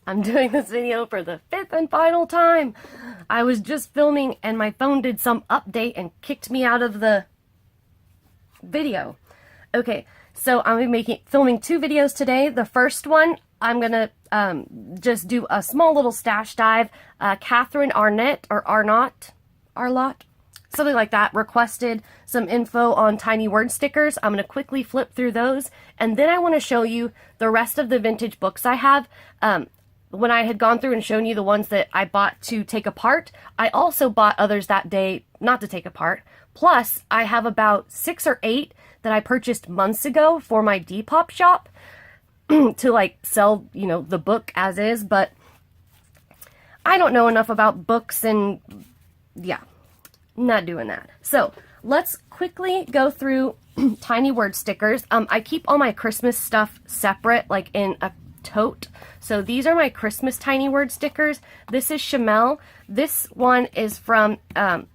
I'm doing this video for the 5th and final time. I was just filming and my phone did some update and kicked me out of the video. Okay, so I'm filming 2 videos today. The first one, I'm gonna just do a small little stash dive. Catherine Arnett, or Arlott, something like that, requested some info on tiny word stickers. I'm going to quickly flip through those, and then I want to show you the rest of the vintage books I have. When I had gone through and shown you the ones that I bought to take apart, I also bought others that day not to take apart. Plus, I have about 6 or 8 that I purchased months ago for my Depop shop to like sell, you know, the book as is, but I don't know enough about books, and yeah, not doing that. So let's quickly go through tiny word stickers. I keep all my Christmas stuff separate, like in a tote. So these are my Christmas tiny word stickers. This is Chamel. This one is from an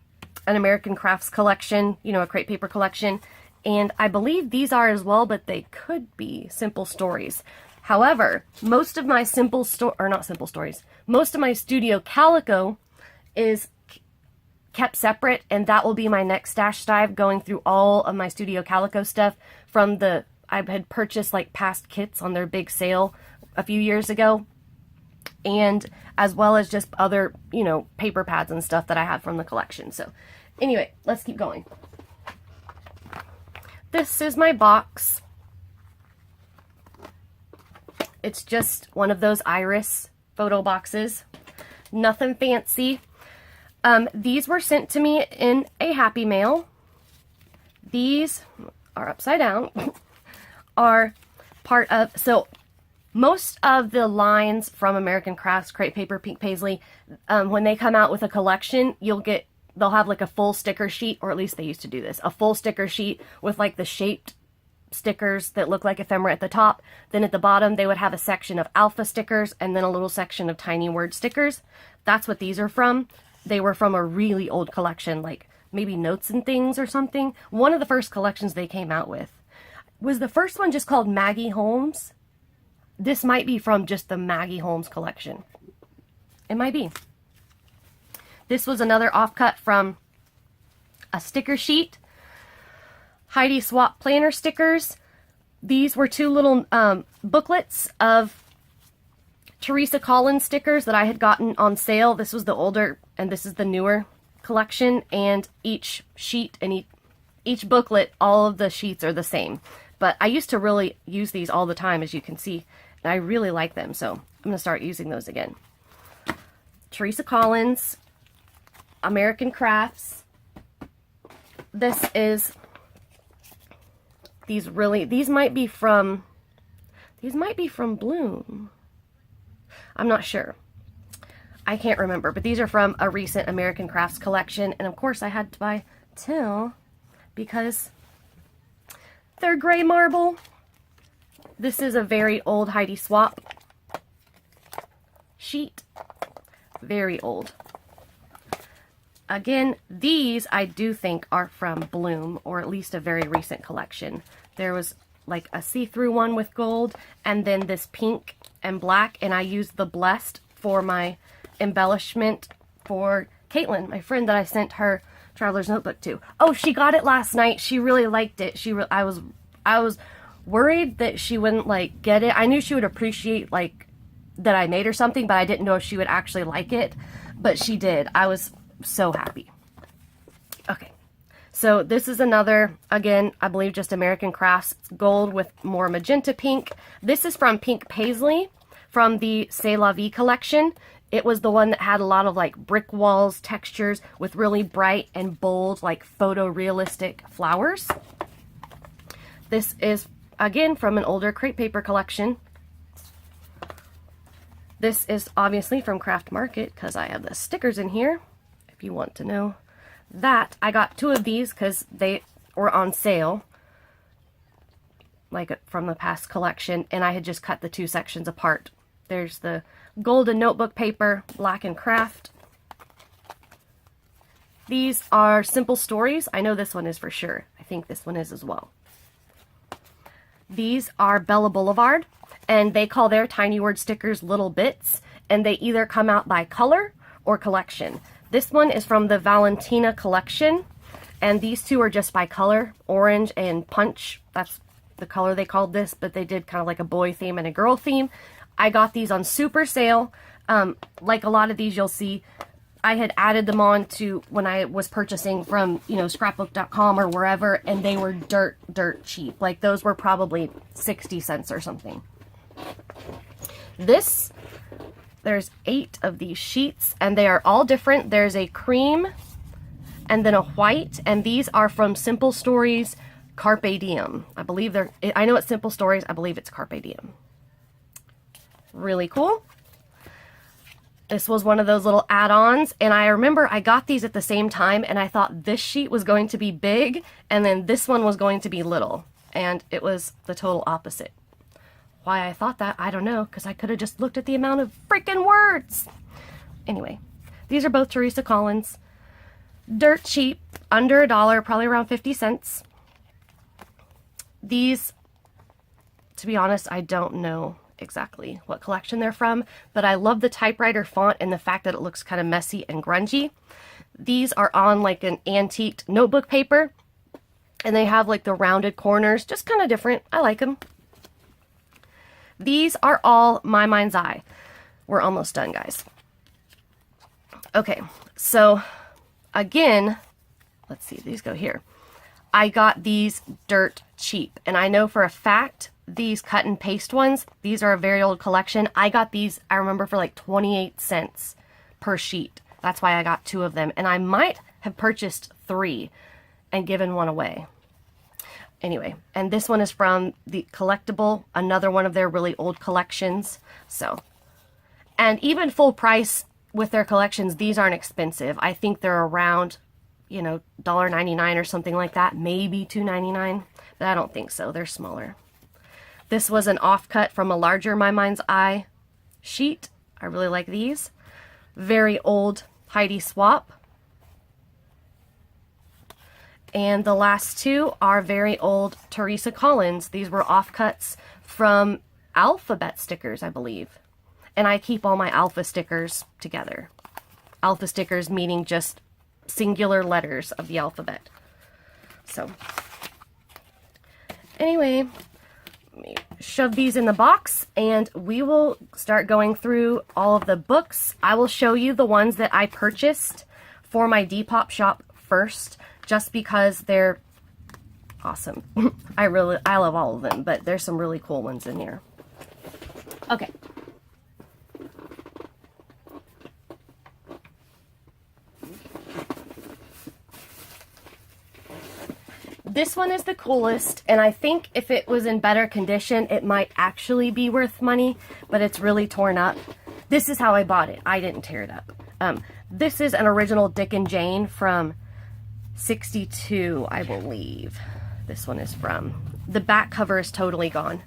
American Crafts collection, you know, a crepe paper collection. And I believe these are as well, but they could be Simple Stories. However, most of my most of my Studio Calico is kept separate, and that will be my next stash dive, going through all of my Studio Calico stuff from I had purchased like past kits on their big sale a few years ago, and as well as just other, you know, paper pads and stuff that I have from the collection. So anyway, let's keep going. This is my box. It's just one of those iris photo boxes. Nothing fancy. These were sent to me in a Happy Mail. These are upside down. Are part of, so most of the lines from American Crafts, Crepe Paper, Pink Paisley, when they come out with a collection, they'll have like a full sticker sheet, or at least they used to do this, a full sticker sheet with like the shaped stickers that look like ephemera at the top. Then at the bottom, they would have a section of alpha stickers and then a little section of tiny word stickers. That's what these are from. They were from a really old collection, like maybe Notes and Things or something. One of the first collections they came out with. Was the first one just called Maggie Holmes? This might be from just the Maggie Holmes collection. It might be. This was another offcut from a sticker sheet. Heidi Swap planner stickers. These were 2 little booklets of Teresa Collins stickers that I had gotten on sale. This was the older and this is the newer collection, and each sheet and each booklet, all of the sheets are the same. But I used to really use these all the time, as you can see, and I really like them, so I'm going to start using those again. Teresa Collins, American Crafts. This is these might be from Bloom. I'm not sure. I can't remember, but these are from a recent American Crafts collection, and of course I had to buy 2 because they're gray marble. This is a very old Heidi Swap sheet. Very old. Again, these I do think are from Bloom, or at least a very recent collection. There was like a see-through one with gold, and then this pink and black, and I used the Blessed for my embellishment for Caitlin, my friend that I sent her Traveler's Notebook to. Oh, she got it last night. She really liked it. I was worried that she wouldn't like get it. I knew she would appreciate like that I made her something, but I didn't know if she would actually like it. But she did. I was so happy. Okay. So this is another, again, I believe just American Crafts gold with more magenta pink. This is from Pink Paisley from the C'est La Vie collection. It was the one that had a lot of like brick walls textures with really bright and bold like photorealistic flowers. This is again from an older crepe paper collection. This is obviously from Craft Market because I have the stickers in here if you want to know that. I got 2 of these because they were on sale, like from the past collection, and I had just cut the 2 sections apart. There's the golden notebook paper, black and craft. These are Simple Stories. I know this one is for sure. I think this one is as well. These are Bella Boulevard and they call their tiny word stickers little bits, and they either come out by color or collection. This one is from the Valentina collection, and these two are just by color, orange and punch. That's the color they called this, but they did kind of like a boy theme and a girl theme. I got these on super sale. Like a lot of these you'll see, I had added them on to when I was purchasing from, you know, scrapbook.com or wherever, and they were dirt cheap. Like those were probably 60 cents or something. There's 8 of these sheets, and they are all different. There's a cream and then a white, and these are from Simple Stories Carpe Diem. I believe I know it's Simple Stories, I believe it's Carpe Diem. Really cool. This was one of those little add-ons, and I remember I got these at the same time, and I thought this sheet was going to be big, and then this one was going to be little, and it was the total opposite. Why I thought that, I don't know, because I could have just looked at the amount of freaking words. Anyway, these are both Teresa Collins. Dirt cheap, under $1, probably around 50 cents. These, to be honest, I don't know exactly what collection they're from, but I love the typewriter font and the fact that it looks kind of messy and grungy. These are on like an antique notebook paper, and they have like the rounded corners, just kind of different. I like them. These are all My Mind's Eye. We're almost done, guys. Okay, so again, let's see, these go here. I got these dirt cheap, and I know for a fact these cut and paste ones, these are a very old collection. I got these, I remember, for like 28 cents per sheet. That's why I got 2 of them, and I might have purchased 3 and given one away. Anyway, and this one is from the Collectible, another one of their really old collections. So, and even full price with their collections, these aren't expensive. I think they're around, you know, $1.99 or something like that, maybe $2.99, but I don't think so. They're smaller. This was an offcut from a larger My Mind's Eye sheet. I really like these. Very old Heidi Swap. And the last 2 are very old Teresa Collins. These were offcuts from alphabet stickers, I believe. And I keep all my alpha stickers together. Alpha stickers meaning just singular letters of the alphabet. So, anyway, let me shove these in the box, and we will start going through all of the books. I will show you the ones that I purchased for my Depop shop first, just because they're awesome. I love all of them, but there's some really cool ones in here. Okay. This one is the coolest, and I think if it was in better condition, it might actually be worth money, but it's really torn up. This is how I bought it. I didn't tear it up. This is an original Dick and Jane from 62, I believe. This one is from. The back cover is totally gone.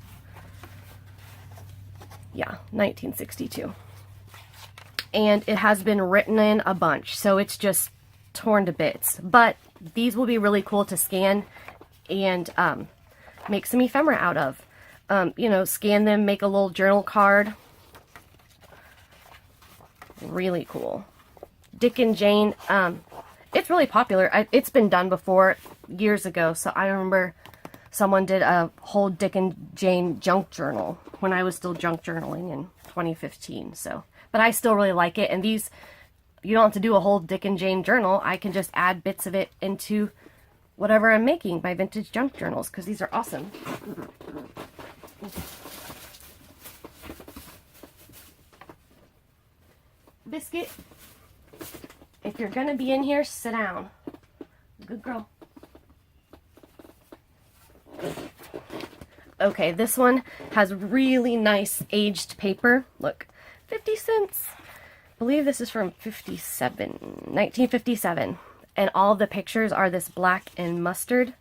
Yeah, 1962. And it has been written in a bunch, so it's just torn to bits. But these will be really cool to scan and make some ephemera out of. You know, scan them, make a little journal card. Really cool. Dick and Jane, it's really popular. It's been done before years ago, so I remember someone did a whole Dick and Jane junk journal when I was still junk journaling in 2015. So, but I still really like it, and these, you don't have to do a whole Dick and Jane journal. I can just add bits of it into whatever I'm making, my vintage junk journals, because these are awesome. Biscuit, if you're gonna be in here, sit down. Good girl. Okay, this one has really nice aged paper. Look, 50 cents. I believe this is from 1957. And all the pictures are this black and mustard.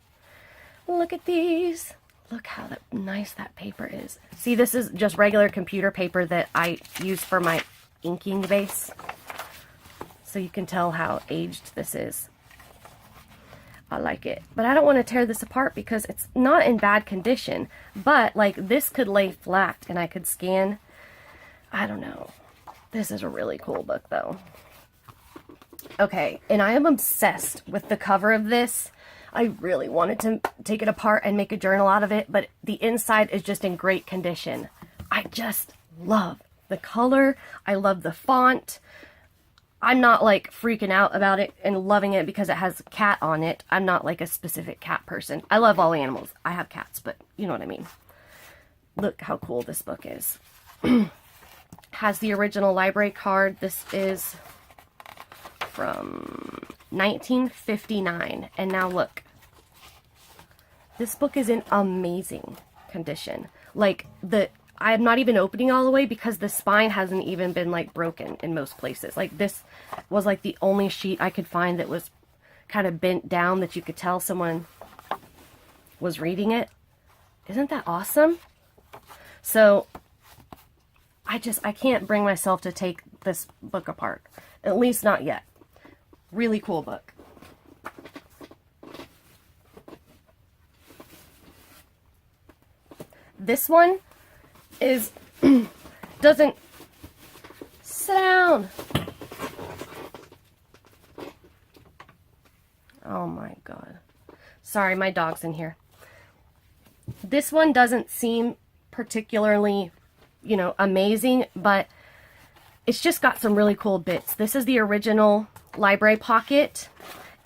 Look at these. Look how nice that paper is. See, this is just regular computer paper that I use for my inking base. So you can tell how aged this is. I like it. But I don't want to tear this apart because it's not in bad condition. But, like, this could lay flat and I could scan. I don't know. This is a really cool book, though. Okay, and I am obsessed with the cover of this. I really wanted to take it apart and make a journal out of it, but the inside is just in great condition. I just love the color. I love the font. I'm not like freaking out about it and loving it because it has a cat on it. I'm not like a specific cat person. I love all animals. I have cats, but you know what I mean. Look how cool this book is. Has the original library card. This is from 1959. And now look. This book is in amazing condition. Like, I'm not even opening all the way because the spine hasn't even been like broken in most places. Like, this was like the only sheet I could find that was kind of bent down that you could tell someone was reading it. Isn't that awesome? So I can't bring myself to take this book apart. At least not yet. Really cool book. This one is, doesn't, sit down. Oh my God. Sorry, my dog's in here. This one doesn't seem particularly, you know, amazing, but it's just got some really cool bits. This is the original library pocket,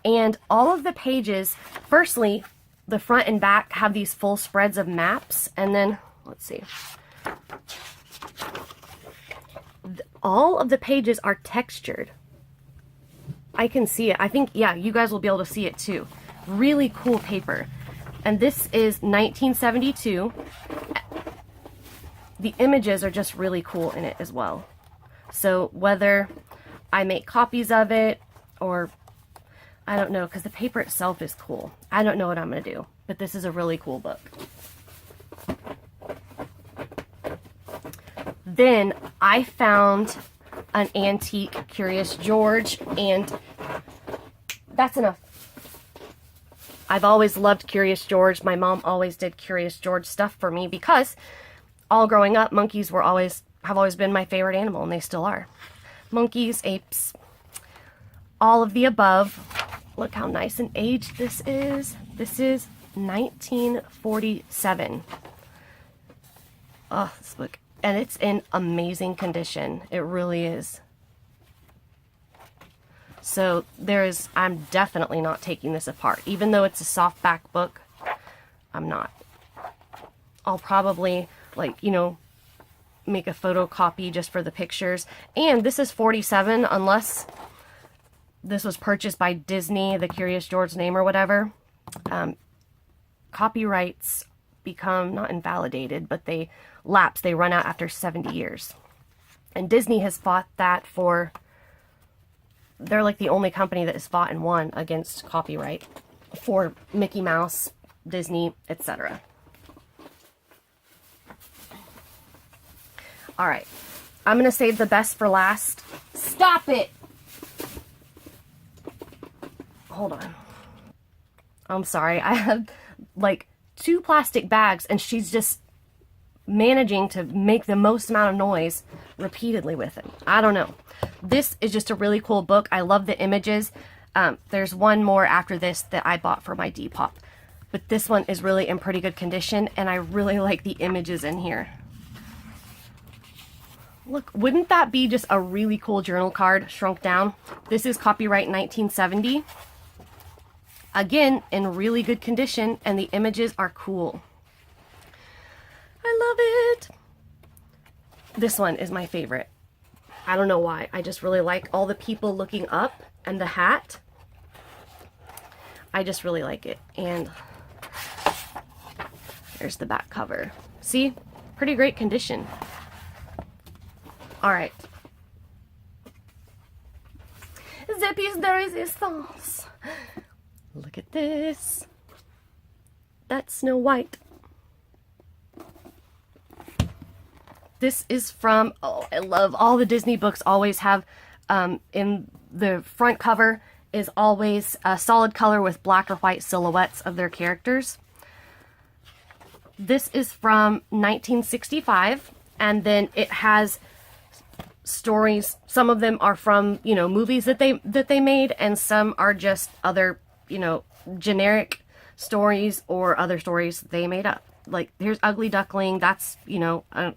and all of the pages, firstly, the front and back have these full spreads of maps, and then, let's see, all of the pages are textured. I can see it. I think, yeah, you guys will be able to see it too. Really cool paper. And this is 1972. The images are just really cool in it as well. So whether I make copies of it or I don't know, because the paper itself is cool. I don't know what I'm going to do, but this is a really cool book. Then I found an antique Curious George, and that's enough. I've always loved Curious George. My mom always did Curious George stuff for me because all growing up, monkeys have always been my favorite animal, and they still are. Monkeys, apes, all of the above. Look how nice and aged this is. This is 1947. Oh, this book. And it's in amazing condition. It really is. So I'm definitely not taking this apart. Even though it's a softback book, I'm not. I'll probably, like, you know, make a photocopy just for the pictures. And this is 47, unless this was purchased by Disney, the Curious George name or whatever. Copyrights become not invalidated, but they lapse. They run out after 70 years. And Disney has fought that for, they're like the only company that has fought and won against copyright for Mickey Mouse, Disney, etc. All right, I'm going to save the best for last. Stop it! Hold on. I'm sorry. I have like 2 plastic bags and she's just managing to make the most amount of noise repeatedly with it. I don't know. This is just a really cool book. I love the images. There's one more after this that I bought for my Depop. But this one is really in pretty good condition and I really like the images in here. Look, wouldn't that be just a really cool journal card shrunk down? This is copyright 1970. Again, in really good condition, and the images are cool. I love it. This one is my favorite. I don't know why. I just really like all the people looking up and the hat. I just really like it. And there's the back cover. See? Pretty great condition. All right. The pièce de résistance. Look at this. That's Snow White. This is from, oh, I love all the Disney books always have in the front cover, is always a solid color with black or white silhouettes of their characters. This is from 1965, and then it has stories. Some of them are from, you know, movies that they made, and some are just other, you know, generic stories or other stories they made up. Like, here's Ugly Duckling. That's, you know, a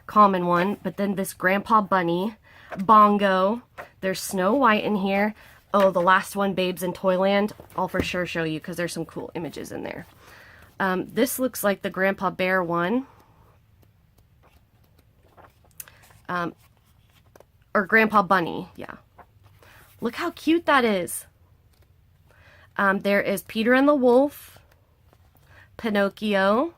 common one. But then this Grandpa Bunny, Bongo. There's Snow White in here. Oh, the last one, Babes in Toyland. I'll for sure show you because there's some cool images in there. This looks like the Grandpa Bear one. Or Grandpa Bunny, yeah. Look how cute that is. There is Peter and the Wolf, Pinocchio,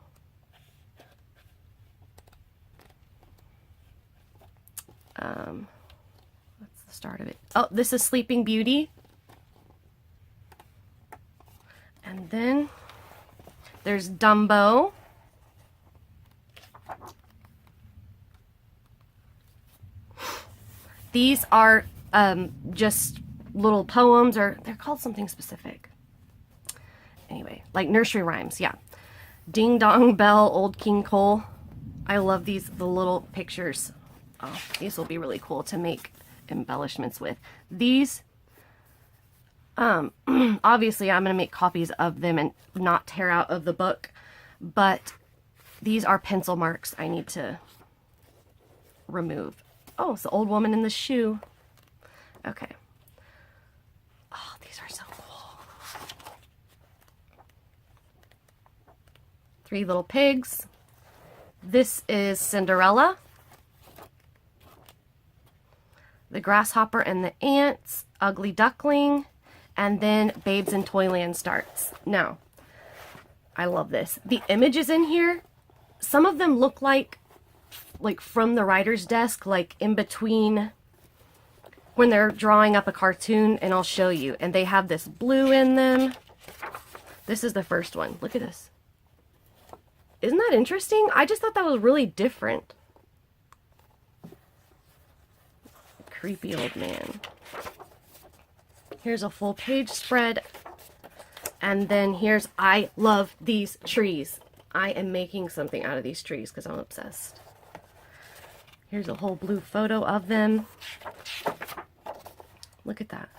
that's the start of it. Oh, this is Sleeping Beauty. And then there's Dumbo. These are just little poems, or they're called something specific. Anyway, like nursery rhymes, yeah. Ding Dong Bell, Old King Cole. I love these, the little pictures. Oh, these will be really cool to make embellishments with. These, obviously I'm going to make copies of them and not tear out of the book, but these are pencil marks I need to remove. Oh, it's the old woman in the shoe. Okay. Oh, these are so cool. 3 Little Pigs. This is Cinderella. The Grasshopper and the Ants. Ugly Duckling. And then Babes in Toyland starts. Now, I love this. The images in here, some of them look like from the writer's desk, like in between when they're drawing up a cartoon, and I'll show you. And they have this blue in them. This is the first one. Look at this. Isn't that interesting? I just thought that was really different. Creepy old man. Here's a full page spread. And then here's I love these trees. I am making something out of these trees because I'm obsessed. Here's a whole blue photo of them. Look at that.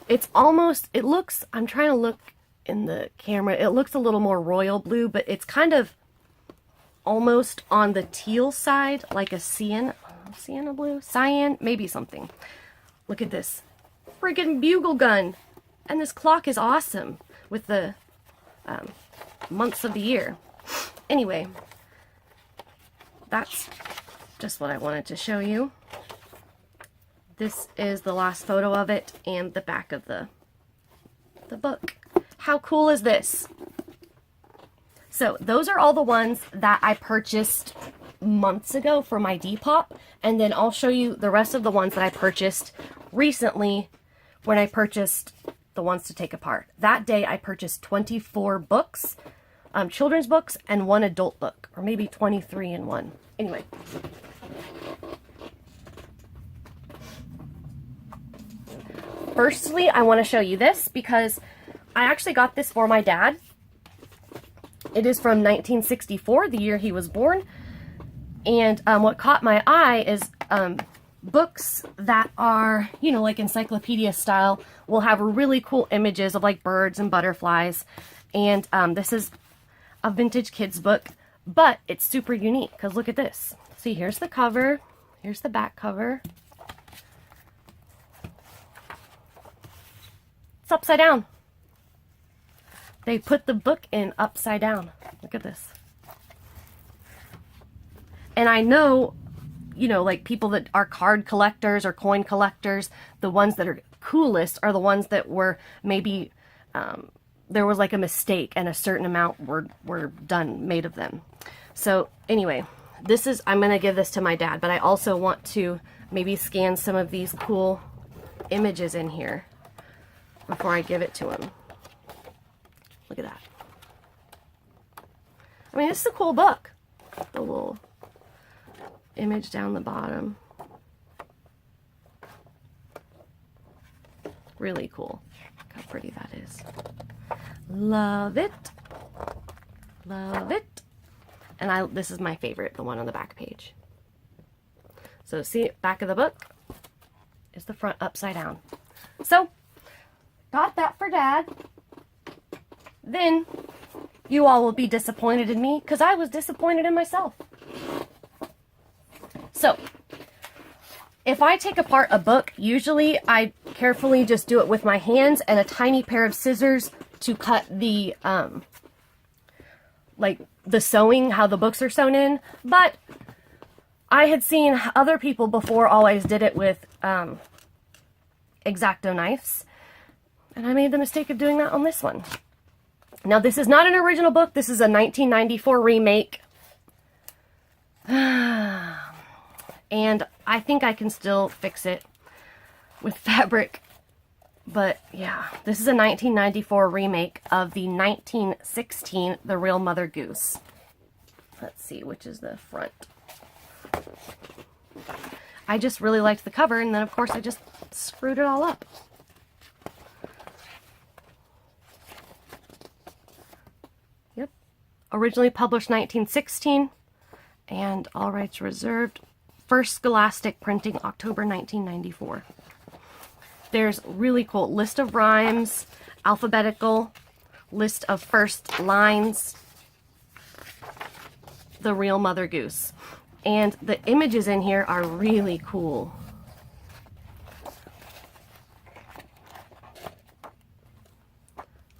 It's almost, it looks, I'm trying to look in the camera, it looks a little more royal blue, but it's kind of almost on the teal side, like a sienna blue? Cyan? Maybe something. Look at this. Friggin' bugle gun. And this clock is awesome with the months of the year. Anyway. That's just what I wanted to show you. This is the last photo of it and the back of the book. How cool is this? So those are all the ones that I purchased months ago for my Depop, and then I'll show you the rest of the ones that I purchased recently when I purchased the ones to take apart. That day I purchased 24 books. Children's books and 1 adult book, or maybe 23 in one. Anyway. Firstly, I want to show you this because I actually got this for my dad. It is from 1964, the year he was born. And what caught my eye is books that are, you know, like encyclopedia style, will have really cool images of like birds and butterflies. And this is a vintage kids book, but it's super unique because look at this. See, here's the cover, here's the back cover. It's upside down. They put the book in upside down. Look at this. And I know, you know, like people that are card collectors or coin collectors, the ones that are coolest are the ones that were maybe there was like a mistake and a certain amount were made of them. So anyway, this is, I'm going to give this to my dad, but I also want to maybe scan some of these cool images in here before I give it to him. Look at that. I mean, this is a cool book. The little image down the bottom. Really cool. Look how pretty that is. Love it. Love it. And this is my favorite, the one on the back page. So see, back of the book is the front upside down. So, got that for Dad. Then, you all will be disappointed in me, because I was disappointed in myself. So, if I take apart a book, usually I carefully just do it with my hands and a tiny pair of scissors to cut the, like, the sewing, how the books are sewn in. But I had seen other people before always did it with X-Acto knives. And I made the mistake of doing that on this one. Now, this is not an original book. This is a 1994 remake. And I think I can still fix it with fabric. But yeah, this is a 1994 remake of the 1916 The Real Mother Goose. Let's see, which is the front. I just really liked the cover, and then of course I just screwed it all up. Yep. Originally published 1916, and all rights reserved. First Scholastic printing, October 1994. There's really cool list of rhymes, alphabetical, list of first lines, The Real Mother Goose. And the images in here are really cool.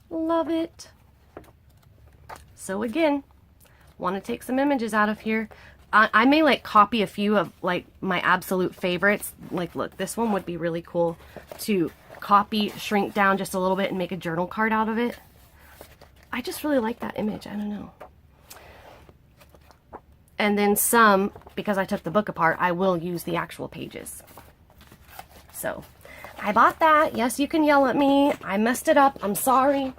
Love it. So again, want to take some images out of here. I may like copy a few of like my absolute favorites. Like look, this one would be really cool to copy, shrink down just a little bit and make a journal card out of it. I just really like that image. I don't know. And then some, because I took the book apart, I will use the actual pages. So I bought that. Yes, you can yell at me. I messed it up. I'm sorry.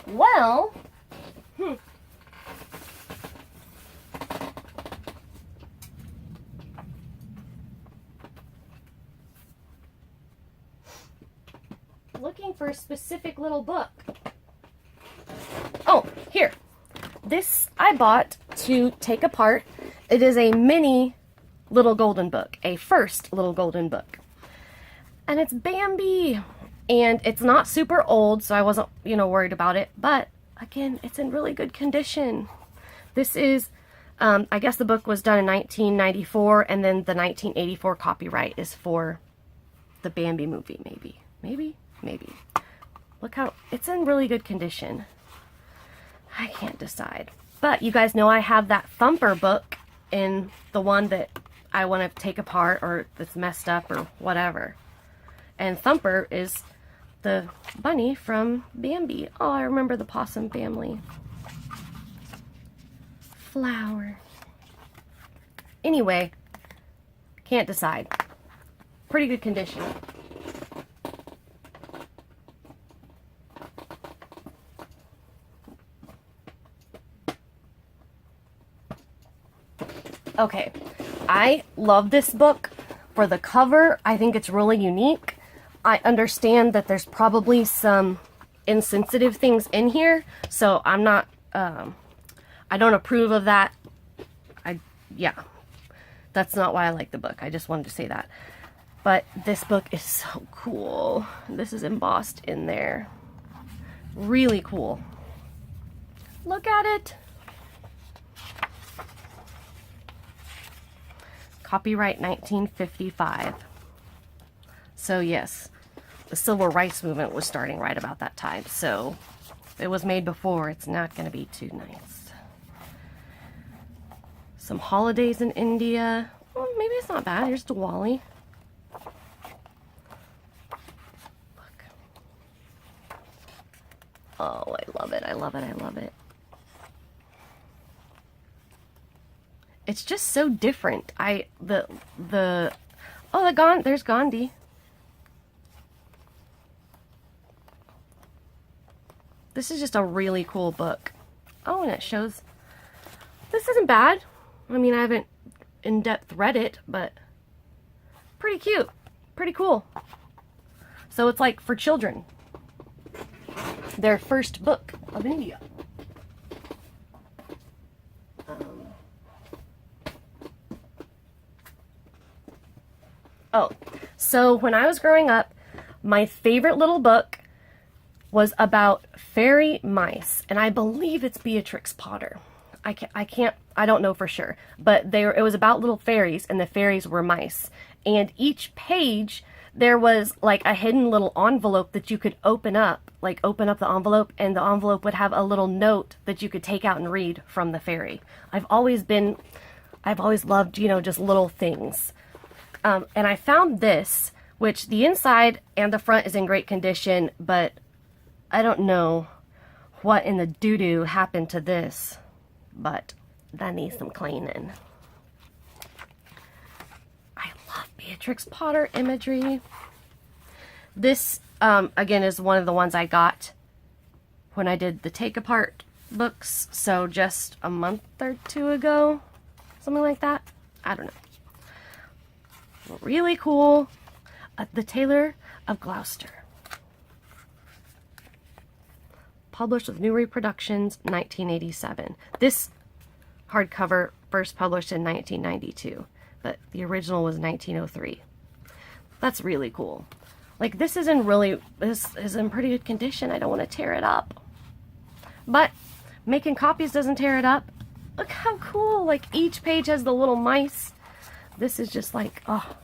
Well, looking for a specific little book. Oh, here. This I bought to take apart. It is a mini little golden book, a first little golden book. And it's Bambi. And it's not super old, so I wasn't, worried about it. But, again, it's in really good condition. This is, I guess the book was done in 1994, and then the 1984 copyright is for the Bambi movie, maybe. Maybe. Look how, it's in really good condition. I can't decide. But you guys know I have that Thumper book in the one that I want to take apart or that's messed up or whatever. And Thumper is the bunny from Bambi. Oh, I remember the possum family. Flower. Anyway, can't decide. Pretty good condition. Okay, I love this book for the cover. I think it's really unique. I understand that there's probably some insensitive things in here, so I'm not, I don't approve of that. Yeah, that's not why I like the book. I just wanted to say that. But this book is so cool. This is embossed in there. Really cool. Look at it. Copyright 1955. So yes, the civil rights movement was starting right about that time. So if it was made before, it's not going to be too nice. Some holidays in India. Well, maybe it's not bad. Here's Diwali. Look. Oh, I love it. I love it. I love it. It's just so different. There's Gandhi. This is just a really cool book. Oh, and it shows, this isn't bad. I mean, I haven't in-depth read it, but pretty cute, pretty cool. So it's like for children, their first book of India. Oh, so when I was growing up, my favorite little book was about fairy mice, and I believe it's Beatrix Potter. I don't know for sure, but it was about little fairies, and the fairies were mice. And each page, there was like a hidden little envelope that you could open up, like open up the envelope, and the envelope would have a little note that you could take out and read from the fairy. I've always loved, you know, just little things. And I found this, which the inside and the front is in great condition, but I don't know what in the doo-doo happened to this, but that needs some cleaning. I love Beatrix Potter imagery. This, again, is one of the ones I got when I did the Take Apart books, so just a month or two ago, something like that. I don't know. Really cool. The Tailor of Gloucester. Published with New Reproductions, 1987. This hardcover first published in 1992, but the original was 1903. That's really cool. Like, this is in pretty good condition. I don't want to tear it up. But making copies doesn't tear it up. Look how cool. Like, each page has the little mice. This is just like, oh,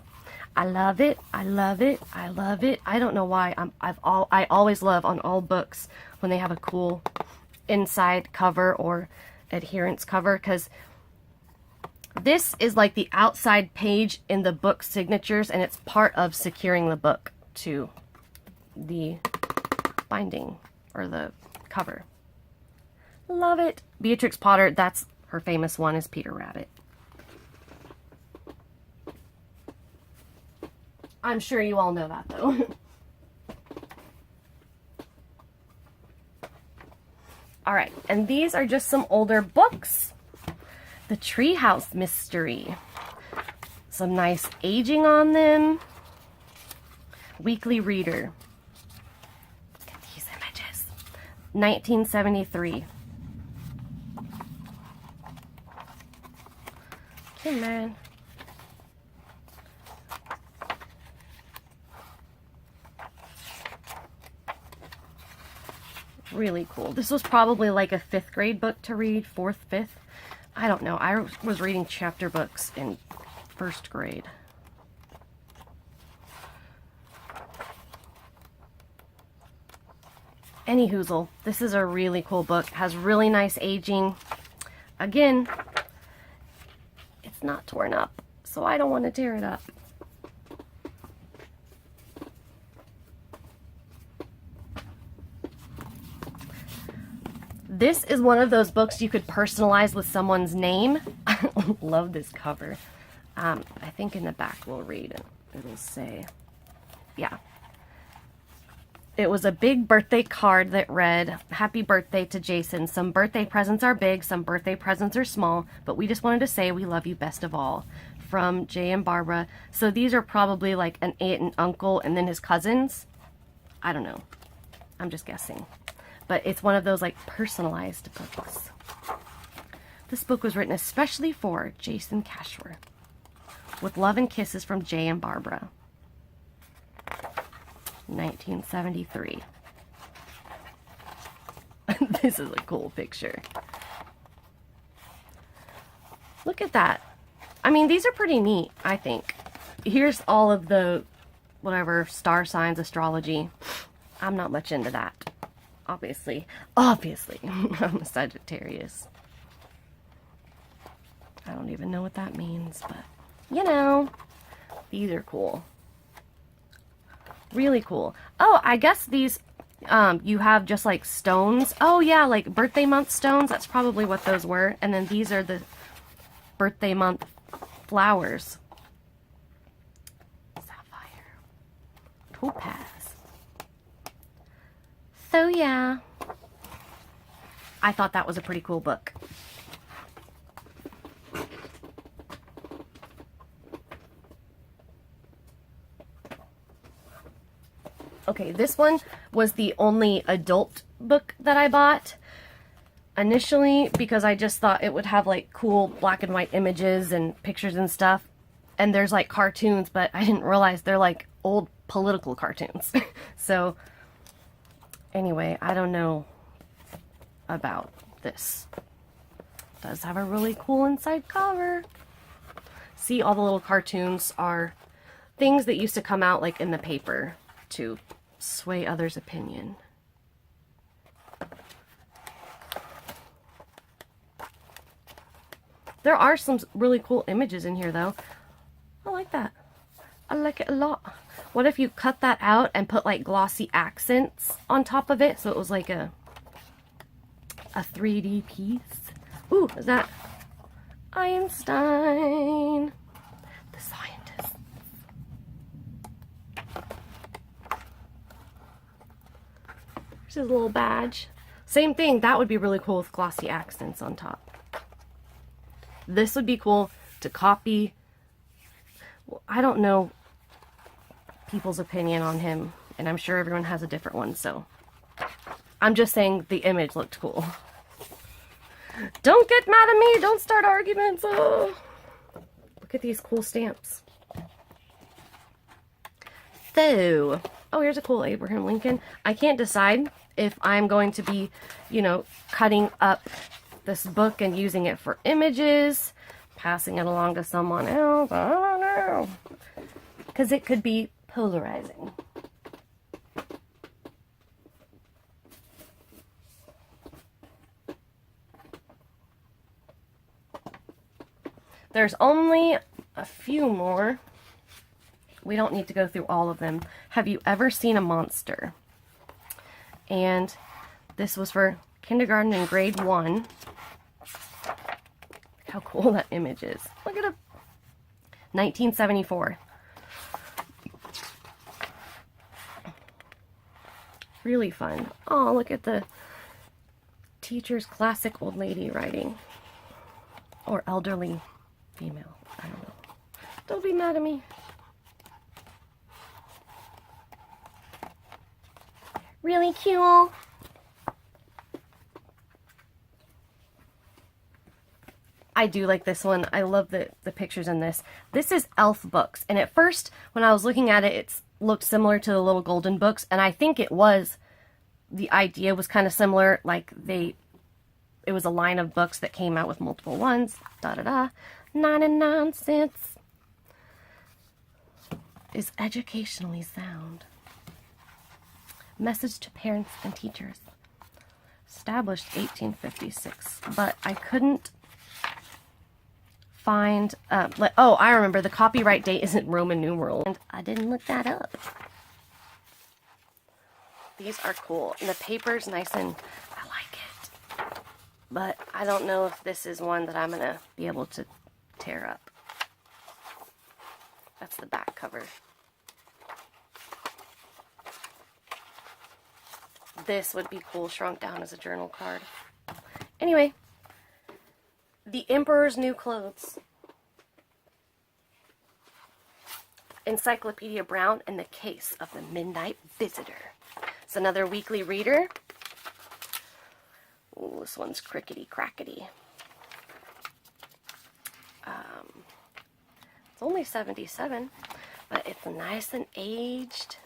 I love it. I love it. I love it. I don't know why. I always love on all books when they have a cool inside cover or adherence cover, because this is like the outside page in the book signatures, and it's part of securing the book to the binding or the cover. Love it. Beatrix Potter, that's her famous one, is Peter Rabbit. I'm sure you all know that, though. All right, and these are just some older books. The Treehouse Mystery. Some nice aging on them. Weekly Reader. Look at these images. 1973. Come on. Really cool. This was probably like a 5th grade book to read, 4th, 5th. I don't know. I was reading chapter books in 1st grade. Anyhoozle, this is a really cool book. Has really nice aging. Again, it's not torn up, so I don't want to tear it up. This is one of those books you could personalize with someone's name. I love this cover. I think in the back we'll read it. It'll say, yeah. It was a big birthday card that read, "Happy birthday to Jason. Some birthday presents are big, some birthday presents are small, but we just wanted to say we love you best of all." From Jay and Barbara. So these are probably like an aunt and uncle and then his cousins. I don't know. I'm just guessing. But it's one of those like personalized books. This book was written especially for Jason Cashwer. With love and kisses from Jay and Barbara. 1973. This is a cool picture. Look at that. I mean, these are pretty neat, I think. Here's all of the, whatever, star signs, astrology. I'm not much into that. Obviously, I'm a Sagittarius. I don't even know what that means, but, you know, these are cool. Really cool. Oh, I guess these, you have just like stones. Oh yeah, like birthday month stones. That's probably what those were. And then these are the birthday month flowers. Sapphire. Topaz. So yeah. I thought that was a pretty cool book. Okay, this one was the only adult book that I bought initially because I just thought it would have like cool black and white images and pictures and stuff. And there's like cartoons, but I didn't realize they're like old political cartoons. So anyway, I don't know about this. It does have a really cool inside cover. See, all the little cartoons are things that used to come out like in the paper to sway others' opinion. There are some really cool images in here though. I like that. I like it a lot. What if you cut that out and put like glossy accents on top of it so it was like a 3D piece? Ooh, is that Einstein, the scientist? There's his little badge. Same thing, that would be really cool with glossy accents on top. This would be cool to copy. Well, I don't know people's opinion on him, and I'm sure everyone has a different one, so I'm just saying the image looked cool. Don't get mad at me, don't start arguments. Oh, look at these cool stamps. So, oh, here's a cool Abraham Lincoln. I can't decide if I'm going to be, you know, cutting up this book and using it for images, passing it along to someone else. I don't know. Because it could be polarizing. There's only a few more. We don't need to go through all of them. Have you ever seen a monster? And this was for kindergarten and grade 1. How cool that image is. Look at it. 1974. Really fun. Oh, look at the teacher's classic old lady writing. Or elderly female. I don't know. Don't be mad at me. Really cute. I do like this one. I love the pictures in this. This is Elf books. And at first, when I was looking at it, it looked similar to the little golden books. And I think it was, the idea was kind of similar. Like it was a line of books that came out with multiple ones. 99 cents. Is educationally sound. Message to parents and teachers. Established 1856. But I couldn't find, oh, I remember, the copyright date isn't Roman numeral, and I didn't look that up. These are cool, and the paper's nice, and I like it. But I don't know if this is one that I'm gonna be able to tear up. That's the back cover. This would be cool shrunk down as a journal card. Anyway, The Emperor's New Clothes. Encyclopedia Brown and the Case of the Midnight Visitor. It's another weekly reader. Ooh, this one's crickety crackety. It's only 77, but it's nice and aged.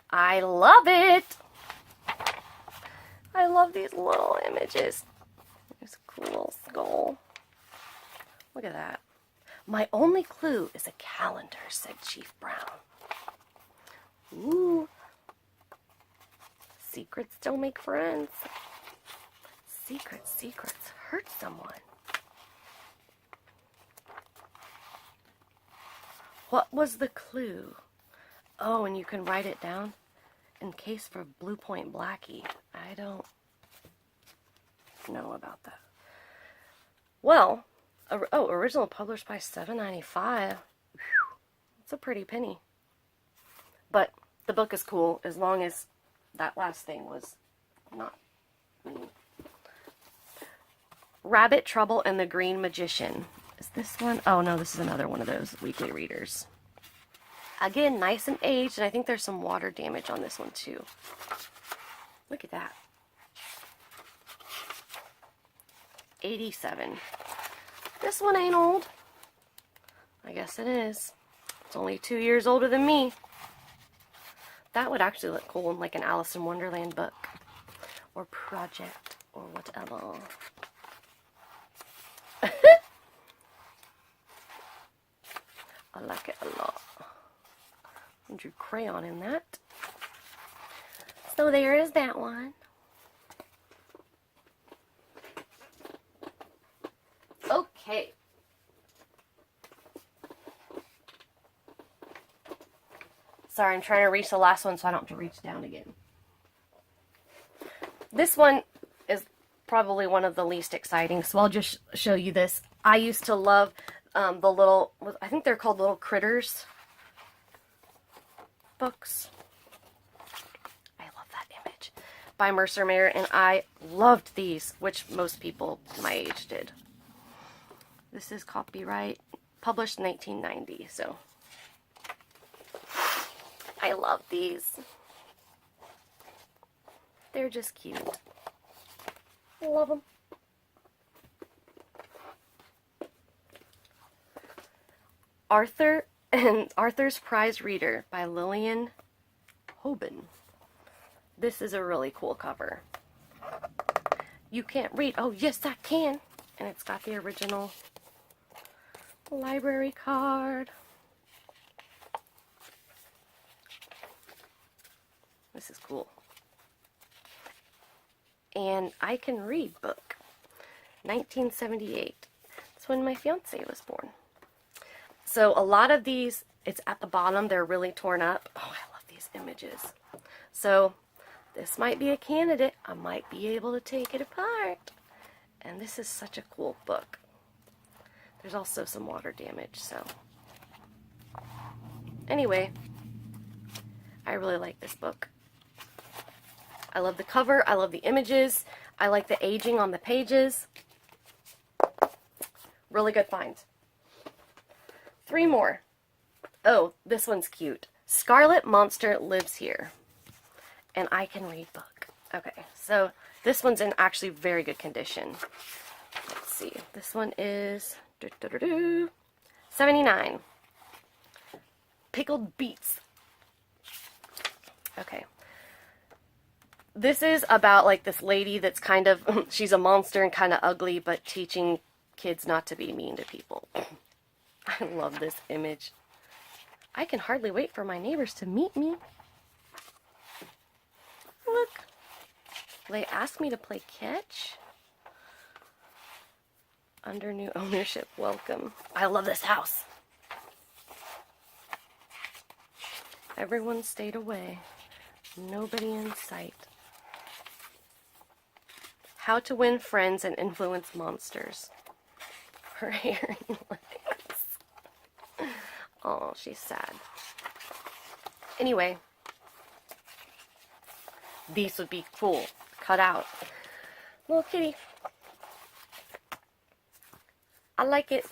I love it. I love these little images. There's a cool little skull. Look at that. My only clue is a calendar, said Chief Brown. Ooh. Secrets don't make friends. Secrets hurt someone. What was the clue? Oh, and you can write it down? In case for Blue Point Blackie. I don't know about that. Well, original published by $7.95. It's a pretty penny. But the book is cool as long as that last thing was not Rabbit Trouble and the Green Magician. Is this one? Oh no, this is another one of those weekly readers. Again, nice and aged, and I think there's some water damage on this one too. Look at that. 87. This one ain't old. I guess it is. It's only 2 years older than me. That would actually look cool in like an Alice in Wonderland book. Or project. Or whatever. I like it a lot. I drew crayon in that. So there is that one. Okay. Sorry, I'm trying to reach the last one so I don't have to reach down again. This one is probably one of the least exciting, so I'll just show you this. I used to love the little, I think they're called Little Critters books. I love that image. By Mercer Mayer, and I loved these, which most people my age did. This is copyright, published in 1990, so I love these. They're just cute. I love them. Arthur and Arthur's Prize Reader by Lillian Hoban. This is a really cool cover. You can't read. Oh, yes, I can. And it's got the original library card. This is cool. And I Can Read book. 1978. That's when my fiance was born. So a lot of these, it's at the bottom, they're really torn up. Oh, I love these images. So this might be a candidate. I might be able to take it apart. And this is such a cool book. There's also some water damage, so. Anyway, I really like this book. I love the cover. I love the images. I like the aging on the pages. Really good find. 3 more. Oh, this one's cute. Scarlet Monster Lives Here. And I Can Read book. Okay, so this one's in actually very good condition. Let's see. This one is 79. Pickled Beets. Okay. This is about like this lady that's kind of, she's a monster and kind of ugly, but teaching kids not to be mean to people. I love this image. I can hardly wait for my neighbors to meet me. Look. They asked me to play catch. Under new ownership, welcome. I love this house. Everyone stayed away. Nobody in sight. How to Win Friends and Influence Monsters. Her hairy legs. Oh, she's sad. Anyway. These would be cool. Cut out. Little kitty. I like it.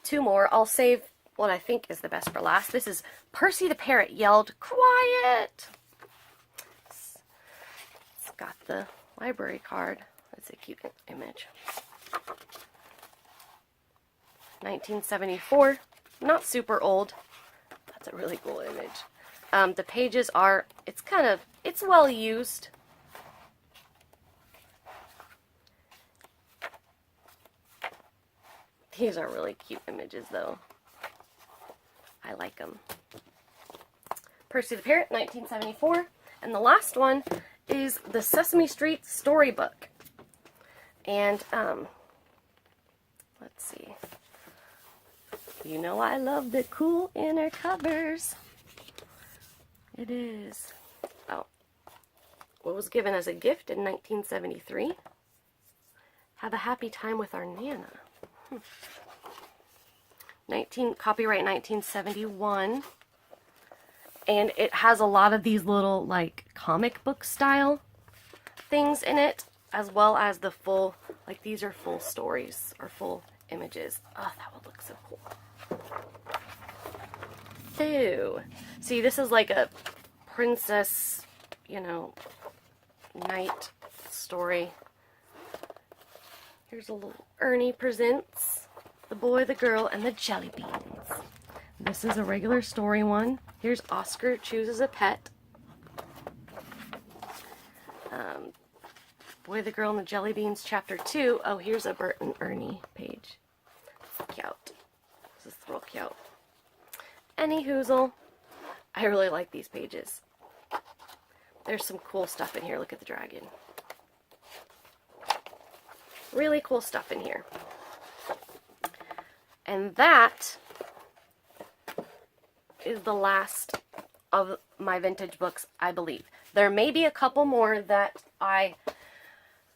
2 more. I'll save what I think is the best for last. This is Percy the Parrot Yelled, Quiet! It's got the library card. That's a cute image. 1974. Not super old. That's a really cool image. The pages are, it's well used. These are really cute images though. I like them. Percy the Parrot, 1974. And the last one is the Sesame Street Storybook. And, let's see. You know I love the cool inner covers. It is. Oh. What was given as a gift in 1973? Have a happy time with our Nana. Copyright 1971. And it has a lot of these little, like, comic book style things in it. as well as the full, like these are full stories or full images. Oh, that would look so cool. So, see, this is like a princess, you know, knight story. Here's a little Ernie presents the boy, the girl, and the jelly beans. This is a regular story one. Here's Oscar chooses a pet. Boy, the Girl, and the Jelly Beans, Chapter 2. Oh, here's a Bert and Ernie page. It's cute. This is real cute. Any hoozle. I really like these pages. There's some cool stuff in here. Look at the dragon. Really cool stuff in here. And that is the last of my vintage books, I believe. There may be a couple more that I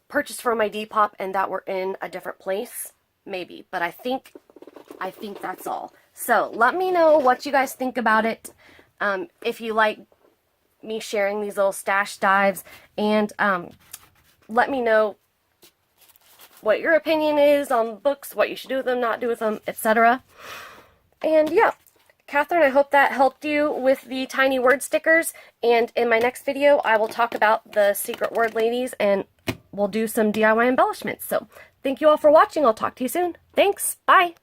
purchased from my Depop and that were in a different place, maybe, but I think that's all. So let me know what you guys think about it. If you like me sharing these little stash dives, and let me know what your opinion is on books, what you should do with them, not do with them, etc. And yeah, Catherine, I hope that helped you with the tiny word stickers, and in my next video I will talk about the secret word ladies and we'll do some DIY embellishments. So thank you all for watching. I'll talk to you soon. Thanks. Bye.